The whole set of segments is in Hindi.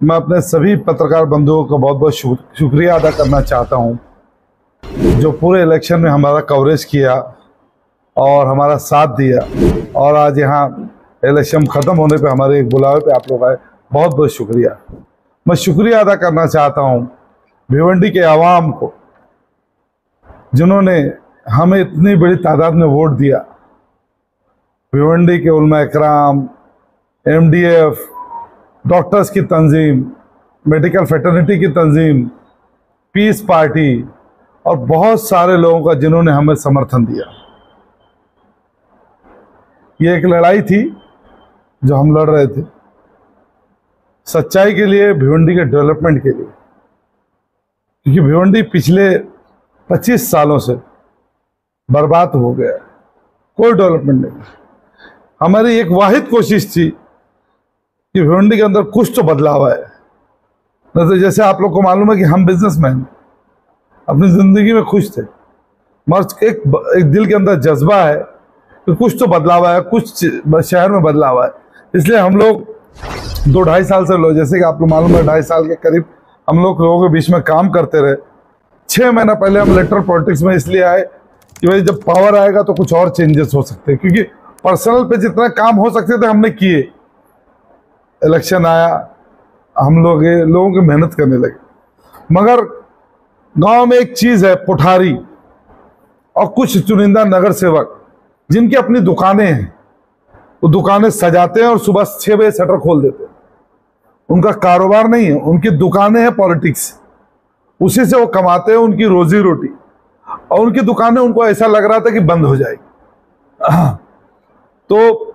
मैं अपने सभी पत्रकार बंधुओं का बहुत बहुत शुक्रिया अदा करना चाहता हूं, जो पूरे इलेक्शन में हमारा कवरेज किया और हमारा साथ दिया, और आज यहाँ इलेक्शन ख़त्म होने पे हमारे एक बुलावे पे आप लोग आए। बहुत बहुत शुक्रिया। मैं शुक्रिया अदा करना चाहता हूं भिवंडी के आवाम को, जिन्होंने हमें इतनी बड़ी तादाद में वोट दिया। भिवंडी के उलमा इकराम, MDF, डॉक्टर्स की तंजीम, मेडिकल फ्रेटर्निटी की तंजीम, पीस पार्टी और बहुत सारे लोगों का जिन्होंने हमें समर्थन दिया। ये एक लड़ाई थी जो हम लड़ रहे थे, सच्चाई के लिए, भिवंडी के डेवलपमेंट के लिए, क्योंकि भिवंडी पिछले 25 सालों से बर्बाद हो गया, कोई डेवलपमेंट नहीं। हमारी एक वाहिद कोशिश थी कि भिवंडी के अंदर कुछ तो बदलाव है। तो जैसे आप लोग को मालूम है कि हम बिजनेसमैन अपनी जिंदगी में खुश थे, मगर एक दिल के अंदर जज्बा है कि कुछ तो बदलाव है, कुछ शहर में बदलाव है। इसलिए हम लोग 2-2.5 साल से, जैसे कि आप लोग मालूम है, 2.5 साल के करीब हम लोगों के बीच में काम करते रहे। 6 महीना पहले हम इलेक्टोरल पॉलिटिक्स में इसलिए आए कि भाई जब पावर आएगा तो कुछ और चेंजेस हो सकते हैं, क्योंकि पर्सनल पे जितना काम हो सकते थे हमने किए। इलेक्शन आया, हम लोगों की मेहनत करने लगे, मगर गांव में एक चीज है, पुठारी और कुछ चुनिंदा नगर सेवक जिनकी अपनी दुकानें हैं, वो दुकानें सजाते हैं और सुबह 6 बजे शटर खोल देते हैं। उनका कारोबार नहीं है, उनकी दुकानें हैं, पॉलिटिक्स, उसी से वो कमाते हैं उनकी रोजी रोटी। और उनकी दुकानें, उनको ऐसा लग रहा था कि बंद हो जाएगी। तो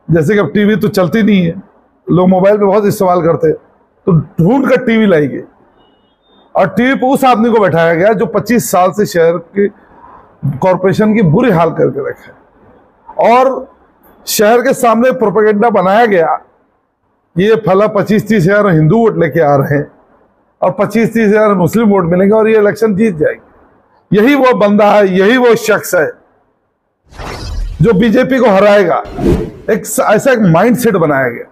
जैसे कि अब टीवी तो चलती नहीं है, लोग मोबाइल पे बहुत इस्तेमाल करते, तो ढूंढ कर टीवी लाई गई और टीवी पे उस आदमी को बैठाया गया जो 25 साल से शहर की कॉरपोरेशन की बुरी हाल करके रखा है। और शहर के सामने प्रोपेगेंडा बनाया गया, ये फला 25-30 हजार हिंदू वोट लेके आ रहे हैं और 25-30 हजार मुस्लिम वोट मिलेंगे और ये इलेक्शन जीत जाएगी। यही वो बंदा है, यही वो शख्स है जो बीजेपी को हराएगा। एक ऐसा एक माइंड सेट बनाया गया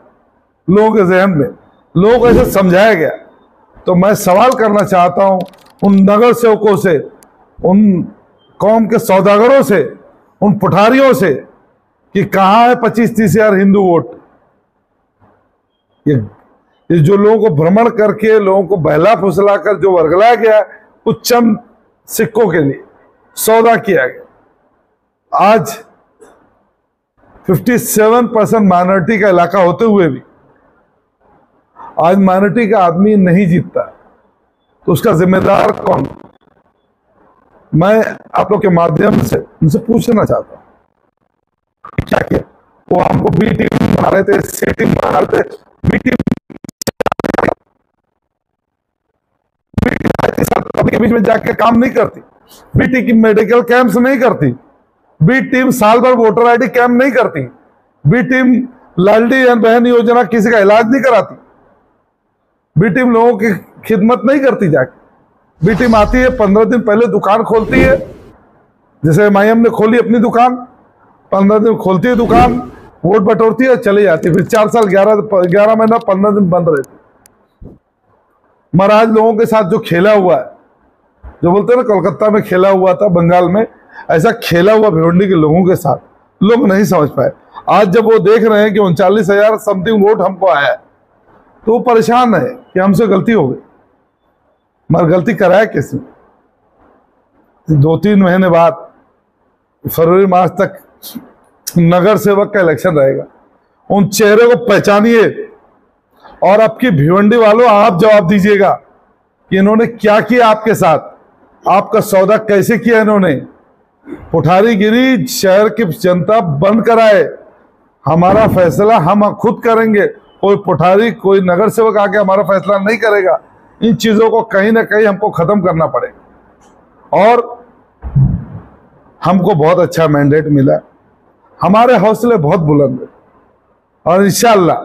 लोगों के जहन में, लोगों को ऐसे समझाया गया। तो मैं सवाल करना चाहता हूं उन नगर सेवकों से, उन कौम के सौदागरों से, उन पुठारियों से कि कहां है 25-30 हजार हिंदू वोट। ये जो लोगों को भ्रमण करके, लोगों को बहला फुसला कर जो वर्गलाया गया, कुछ चंद सिक्कों के लिए सौदा किया गया। आज 57% माइनॉरिटी का इलाका होते हुए भी आज माइनॉरिटी का आदमी नहीं जीतता, तो उसका जिम्मेदार कौन? मैं आप लोग के माध्यम से उनसे पूछना चाहता हूं क्या किया। वो हमको बी टीम बना रहे थे, सी टीम बना रहे थे। बी टीम के बीच में जाके काम नहीं करती, बी टीम की मेडिकल कैंप्स नहीं करती, बी टीम साल भर वोटर आईडी कैंप नहीं करती, बी टीम लाडली बहन योजना किसी का इलाज नहीं कराती, बी टीम लोगों की खिदमत नहीं करती। जाके बी टीम आती है, 15 दिन पहले दुकान खोलती है, जैसे MIM ने खोली अपनी दुकान, 15 दिन खोलती है दुकान, वोट बटोरती है, चली जाती है। फिर 4 साल 11 महीना 15 दिन बंद रहती। महाराज लोगों के साथ जो खेला हुआ है, जो बोलते हैं ना कोलकाता में खेला हुआ था, बंगाल में, ऐसा खेला हुआ भिवंडी के लोगों के साथ लोग नहीं समझ पाए। आज जब वो देख रहे हैं कि 39,000 समथिंग वोट हमको आया है, तो वो परेशान है कि हमसे गलती हो गई। मगर गलती कराया किसने? 2-3 महीने बाद फरवरी मार्च तक नगर सेवक का इलेक्शन रहेगा। उन चेहरे को पहचानिए और आपकी भिवंडी वालों, आप जवाब दीजिएगा कि इन्होंने क्या किया आपके साथ, आपका सौदा कैसे किया इन्होंने। पुठारीगिरी शहर की जनता बंद कराए, हमारा फैसला हम खुद करेंगे। कोई पुठारी, कोई नगर सेवक आके हमारा फैसला नहीं करेगा। इन चीजों को कहीं ना कहीं हमको खत्म करना पड़ेगा। और हमको बहुत अच्छा मैंडेट मिला, हमारे हौसले बहुत बुलंद है और इंशाअल्लाह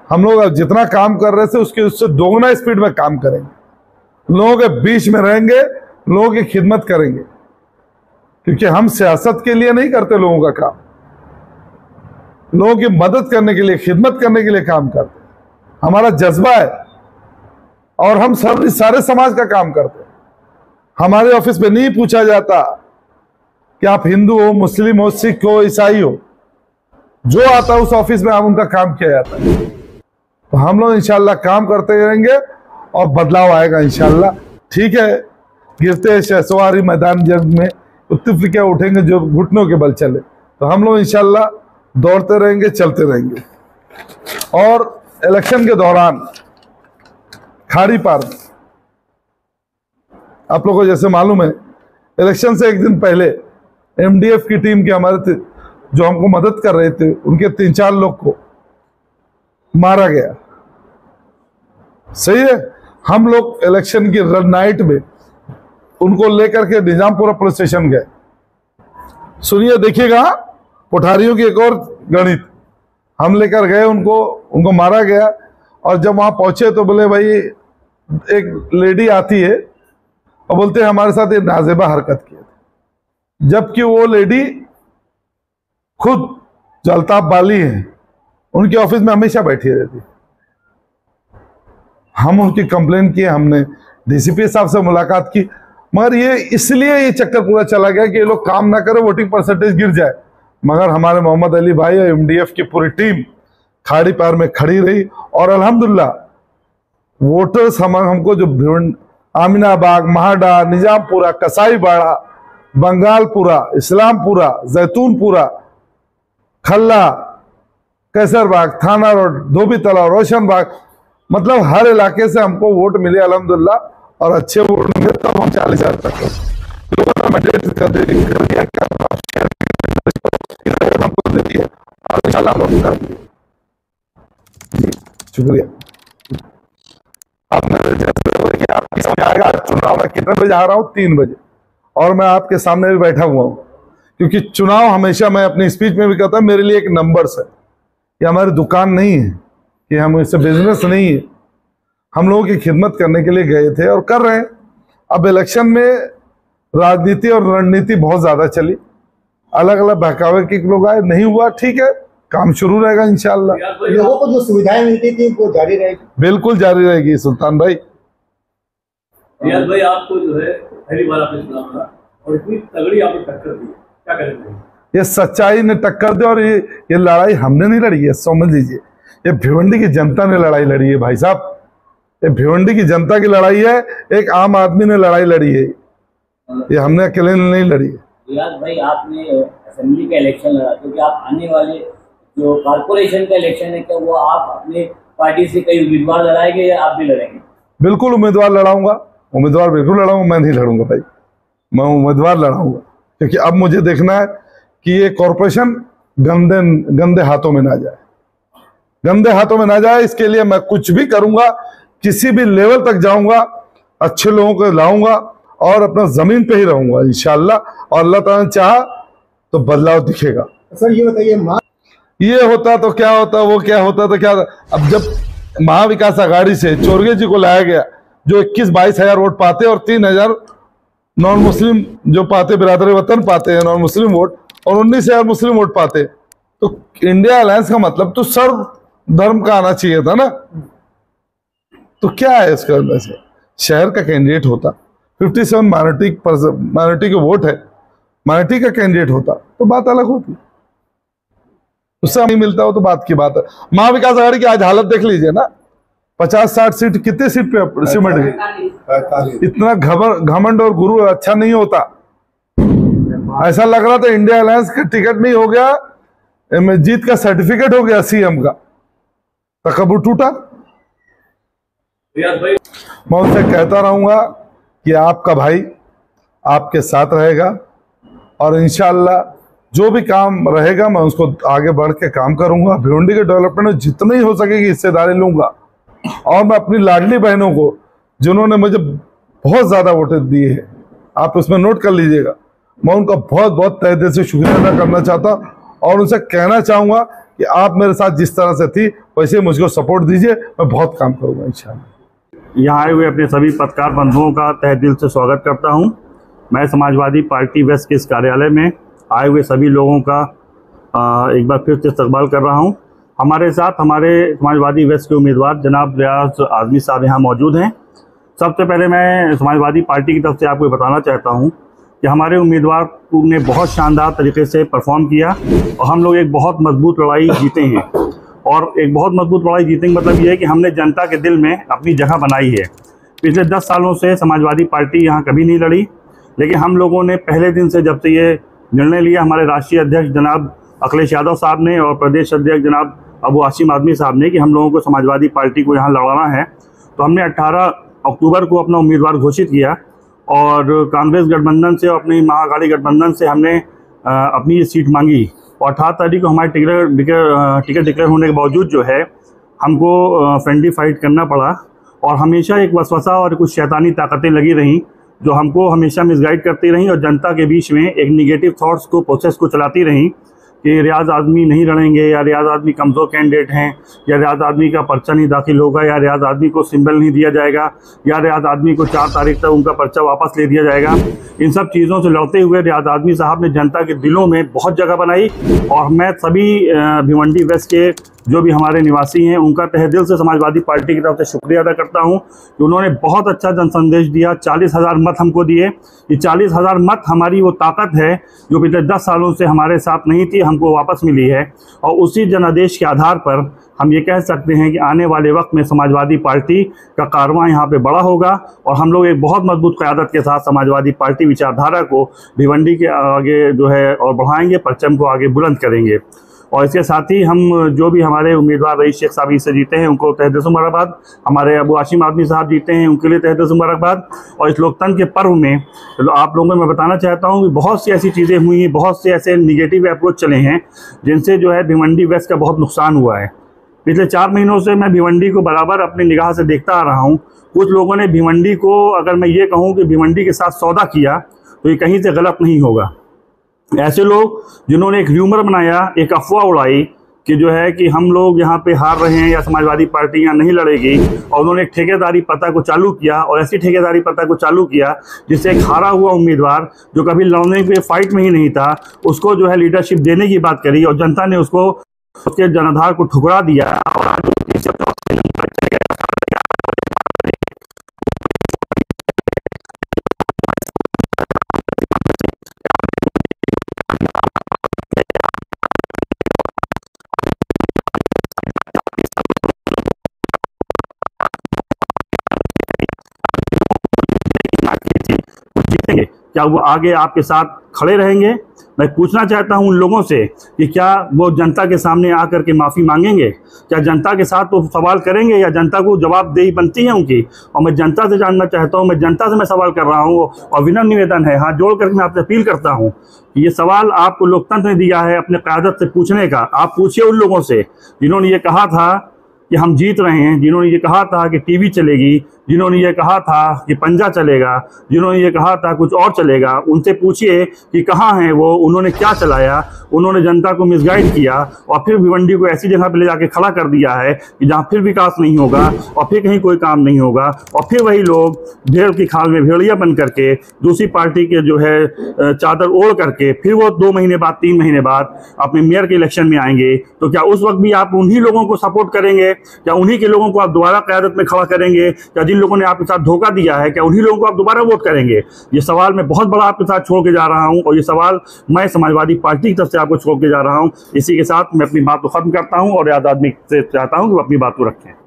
हम लोग अब जितना काम कर रहे थे उससे दोगुना स्पीड में काम करेंगे, लोगों के बीच में रहेंगे, लोगों की खिदमत करेंगे, क्योंकि हम सियासत के लिए नहीं करते लोगों का काम, लोगों की मदद करने के लिए, खिदमत करने के लिए काम करते हैं। हमारा जज्बा है और हम सब सारे समाज का काम करते हैं। हमारे ऑफिस में नहीं पूछा जाता कि आप हिंदू हो, मुस्लिम हो, सिख हो, ईसाई हो, जो आता है उस ऑफिस में हम उनका काम किया जाता है। तो हम लोग इंशाल्लाह काम करते रहेंगे और बदलाव आएगा इंशाल्लाह। ठीक है, गिरते शहसवारी मैदान जंग में उत्तिफ क्या उठेंगे जो घुटनों के बल चले। तो हम लोग इंशाल्लाह दौड़ते रहेंगे, चलते रहेंगे। और इलेक्शन के दौरान खाड़ी पार में आप लोगों को जैसे मालूम है, इलेक्शन से एक दिन पहले एमडीएफ की टीम के हमारे जो हमको मदद कर रहे थे, उनके 3-4 लोग को मारा गया। सही है, हम लोग इलेक्शन की नाइट में उनको लेकर के निजामपुरा पुलिस स्टेशन गए। सुनिए, देखिएगा पुठारियों की एक और गणित। हम लेकर गए उनको मारा गया। और जब वहां पहुंचे तो बोले भाई एक लेडी आती है और बोलते हैं हमारे साथ ये नाजेबा हरकत की है, जबकि वो लेडी खुद जो अल्ताफ बाली है उनके ऑफिस में हमेशा बैठी रहती। हम उनकी कंप्लेन किए, हमने डीसीपी साहब से मुलाकात की, मगर ये इसलिए ये चक्कर पूरा चला गया कि ये लोग काम ना करें, वोटिंग परसेंटेज गिर जाए। मगर हमारे मोहम्मद अली भाई और एमडीएफ की पूरी टीम खाड़ी पार में खड़ी रही और अल्हम्दुलिल्लाह वोटर्स हमको जो आमिनाबाग, महाडा, निजामपुरा, कसाईबाड़ा, बंगालपुरा, इस्लामपुरा, जैतूनपुरा, खल्ला, कैसरबाग, थाना रोड, धोबी तालाब, रोशनबाग, मतलब हर इलाके से हमको वोट मिले अल्हम्दुलिल्लाह। और अच्छे वोट मिले तब हम 40,000 तक लोगों ने मैंडेट कर दिया हमको दे दिया और इंशाल्लाह हम कर दिए। जी शुक्रिया। अब मेरे आपकी समझ आएगा चुनाव में कितने बजे आ रहा हूँ, 3 बजे, और मैं आपके सामने भी बैठा हुआ हूँ, क्योंकि चुनाव हमेशा मैं अपनी स्पीच में भी कहता हूँ मेरे लिए एक नंबर्स है। ये हमारी दुकान नहीं है, कि हम इससे बिजनेस नहीं है, हम लोगों की खिदमत करने के लिए गए थे और कर रहे हैं। अब इलेक्शन में राजनीति और रणनीति बहुत ज्यादा चली, अलग अलग बहकावे के लोग आए, नहीं हुआ, ठीक है, काम शुरू रहेगा इंशाल्लाह। लोगों को जो सुविधाएं मिलती थी वो जारी रहेगी, बिल्कुल जारी रहेगी सुल्तान भाई। रियाज भाई, आपको जो है पहली बार आपने चुनाव लड़ा और इतनी तगड़ी आपने टक्कर दी, क्या करेंगे? ये सच्चाई ने टक्कर दी और ये लड़ाई हमने नहीं लड़ी है, समझ लीजिए, ये भिवंडी की जनता ने लड़ाई लड़ी है भाई साहब। ये भिवंडी की जनता की लड़ाई है, एक आम आदमी ने लड़ाई लड़ी है, ये हमने अकेले नहीं लड़ी है। रियाज भाई, आपने असेंबली का इलेक्शन लड़ा, क्योंकि आप आने वाले जो कारपोरेशन का इलेक्शन है, क्या वो आप अपने पार्टी से कई उम्मीदवार लड़ाएंगे या आप भी लड़ेंगे? बिल्कुल उम्मीदवार लड़ाऊंगा, उम्मीदवार बिल्कुल लड़ाऊंगा, मैं नहीं लड़ूंगा भाई, मैं उम्मीदवार लड़ाऊंगा। क्योंकि अब मुझे देखना है कि ये कॉरपोरेशन गंदे हाथों में ना जाए, गंदे हाथों में ना जाए। इसके लिए मैं कुछ भी करूंगा, किसी भी लेवल तक जाऊंगा, अच्छे लोगों को लाऊंगा और अपना जमीन पे ही रहूंगा इंशाल्लाह। और अल्लाह ताला ने चाहा तो बदलाव दिखेगा। सर ये बताइए, ये होता तो क्या होता, वो क्या होता तो क्या होता। अब जब महाविकास आघाड़ी से चोरगे जी को लाया गया, जो 21-22 हजार वोट पाते और 3,000 नॉन मुस्लिम जो पाते, बिरादर वतन पाते हैं नॉन मुस्लिम वोट, और 19,000 मुस्लिम वोट पाते, तो इंडिया अलायंस का मतलब तो सर्व धर्म का आना चाहिए था ना। तो क्या है इसका अंदर से, शहर का कैंडिडेट होता, 57 माइनॉरिटी के वोट है, माइनॉरिटी का कैंडिडेट होता तो बात अलग होती, उससे नहीं मिलता हो तो बात की बात है। महाविकास आघाड़ी की आज हालत देख लीजिए ना, 50-60 सीट, कितने सीट पे सिमट गई। इतना घमंड और गुरु अच्छा नहीं होता। ऐसा लग रहा था इंडिया अलायंस का टिकट नहीं हो गया, जीत का सर्टिफिकेट हो गया सीएम का, तकब्बुर टूटा। मैं उनसे कहता रहूंगा कि आपका भाई आपके साथ रहेगा और इंशाल्लाह जो भी काम रहेगा मैं उसको आगे बढ़ के काम करूंगा। भिवंडी के डेवलपमेंट में जितनी हो सकेगी हिस्सेदारी लूंगा। और मैं अपनी लाडली बहनों को, जिन्होंने मुझे बहुत ज्यादा वोटें दिए हैं, आप उसमें नोट कर लीजिएगा, मैं उनका बहुत बहुत तहे दिल से शुक्रिया अदा करना चाहता हूँ और उनसे कहना चाहूंगा कि आप मेरे साथ जिस तरह से थी वैसे मुझको सपोर्ट दीजिए, मैं बहुत काम करूंगा इंशाल्लाह। यहाँ आए हुए अपने सभी पत्रकार बंधुओं का तहे दिल से स्वागत करता हूँ। मैं समाजवादी पार्टी वेस्ट के इस कार्यालय में आए हुए सभी लोगों का एक बार फिर से इस्तकबाल कर रहा हूँ। हमारे साथ हमारे समाजवादी वेस्ट के उम्मीदवार जनाब रियाज आज़मी साहब यहाँ मौजूद हैं। सबसे पहले मैं समाजवादी पार्टी की तरफ से आपको बताना चाहता हूँ कि हमारे उम्मीदवार ने बहुत शानदार तरीके से परफॉर्म किया और हम लोग एक बहुत मजबूत लड़ाई जीते हैं। और एक बहुत मजबूत लड़ाई जीतने का मतलब ये है कि हमने जनता के दिल में अपनी जगह बनाई है। पिछले 10 सालों से समाजवादी पार्टी यहाँ कभी नहीं लड़ी, लेकिन हम लोगों ने पहले दिन से जब से ये निर्णय लिया, हमारे राष्ट्रीय अध्यक्ष जनाब अखिलेश यादव साहब ने और प्रदेश अध्यक्ष जनाब अबू आसिम आज़मी साहब ने कि हम लोगों को समाजवादी पार्टी को यहाँ लड़ाना है, तो हमने 18 अक्टूबर को अपना उम्मीदवार घोषित किया और कांग्रेस गठबंधन से और अपनी महाअकाली गठबंधन से हमने अपनी ये सीट मांगी और 18 तारीख को हमारे टिकट डिक्लेयर होने के बावजूद जो है हमको फ्रेंडली फाइट करना पड़ा और हमेशा एक वसवसा और कुछ शैतानी ताकतें लगी रहीं जो हमको हमेशा मिसगाइड करती रहीं और जनता के बीच में एक निगेटिव थॉट्स को प्रोसेस को चलाती रहीं कि रियाज आज़मी नहीं लड़ेंगे या रियाज आज़मी कमज़ोर कैंडिडेट हैं या रियाज आज़मी का पर्चा नहीं दाखिल होगा या रियाज आज़मी को सिंबल नहीं दिया जाएगा या रियाज आज़मी को 4 तारीख तक उनका पर्चा वापस ले दिया जाएगा। इन सब चीज़ों से लड़ते हुए रियाज आज़मी साहब ने जनता के दिलों में बहुत जगह बनाई और मैं सभी भिवंडी वेस्ट के जो भी हमारे निवासी हैं उनका तहे दिल से समाजवादी पार्टी की तरफ से शुक्रिया अदा करता हूं कि उन्होंने बहुत अच्छा जन संदेश दिया। 40,000 मत हमको दिए। ये 40,000 मत हमारी वो ताकत है जो पिछले 10 सालों से हमारे साथ नहीं थी, हमको वापस मिली है और उसी जनादेश के आधार पर हम ये कह सकते हैं कि आने वाले वक्त में समाजवादी पार्टी का कारवां यहाँ पे बड़ा होगा और हम लोग एक बहुत मजबूत क़यादत के साथ समाजवादी पार्टी विचारधारा को भिवंडी के आगे जो है और बढ़ाएंगे, परचम को आगे बुलंद करेंगे। और इसके साथ ही हम जो भी हमारे उम्मीदवार रईस शेख साहब इससे जीते हैं उनको तहे दिल से मुबारकबाद, हमारे अबू आसिम आज़मी साहब जीते हैं उनके लिए तहे दिल से मुबारकबाद। और इस लोकतंत्र के पर्व में आप लोगों को मैं बताना चाहता हूं कि बहुत सी ऐसी चीज़ें हुई हैं, बहुत से ऐसे निगेटिव अप्रोच चले हैं जिनसे जो है भिवंडी वेस्ट का बहुत नुकसान हुआ है। पिछले 4 महीनों से मैं भिवंडी को बराबर अपनी निगाह से देखता आ रहा हूँ। कुछ लोगों ने भिवंडी को, अगर मैं ये कहूँ कि भिवंडी के साथ सौदा किया तो ये कहीं से गलत नहीं होगा। ऐसे लोग जिन्होंने एक र्यूमर बनाया, एक अफवाह उड़ाई कि जो है कि हम लोग यहाँ पे हार रहे हैं या समाजवादी पार्टी यहाँ नहीं लड़ेगी, और उन्होंने एक ठेकेदारी पता को चालू किया और ऐसी ठेकेदारी पता को चालू किया जिससे एक हारा हुआ उम्मीदवार जो कभी लड़ने के फाइट में ही नहीं था उसको जो है लीडरशिप देने की बात करी और जनता ने उसको उसके जनाधार को ठुकरा दिया। और जीतेंगे, क्या वो आगे आपके साथ खड़े रहेंगे? मैं पूछना चाहता हूं उन लोगों से कि क्या वो जनता के सामने आकर के माफ़ी मांगेंगे? क्या जनता के साथ वो सवाल करेंगे या जनता को जवाबदेही बनती है उनकी? और मैं जनता से जानना चाहता हूं, मैं जनता से मैं सवाल कर रहा हूं और विनम्र निवेदन है, हाथ जोड़ करके मैं आपसे अपील करता हूं कि ये सवाल आपको लोकतंत्र ने दिया है अपने क़यादत से पूछने का। आप पूछिए उन लोगों से जिन्होंने ये कहा था कि हम जीत रहे हैं, जिन्होंने ये कहा था कि टीवी चलेगी, जिन्होंने ये कहा था कि पंजा चलेगा, जिन्होंने ये कहा था कुछ और चलेगा। उनसे पूछिए कि कहाँ हैं वो, उन्होंने क्या चलाया, उन्होंने जनता को मिसगाइड किया और फिर भिवंडी को ऐसी जगह पे ले जाके खड़ा कर दिया है कि जहाँ फिर विकास नहीं होगा और फिर कहीं कोई काम नहीं होगा और फिर वही लोग भेड़ की खाल में भेड़िया बन करके दूसरी पार्टी के जो है चादर ओढ़ करके फिर वो 2 महीने बाद 3 महीने बाद अपने मेयर के इलेक्शन में आएंगे। तो क्या उस वक्त भी आप उन्हीं लोगों को सपोर्ट करेंगे? क्या उन्हीं के लोगों को आप दोबारा क़यादत में खड़ा करेंगे? क्या जिन लोगों ने आपके साथ धोखा दिया है क्या उन्हीं लोगों को आप दोबारा वोट करेंगे? ये सवाल मैं बहुत बड़ा आपके साथ छोड़ के जा रहा हूं और ये सवाल मैं समाजवादी पार्टी की तरफ से आपको छोड़ के जा रहा हूं। इसी के साथ मैं अपनी बात को खत्म करता हूं और रियाज आज़मी से चाहता हूं कि वो अपनी बात को रखें।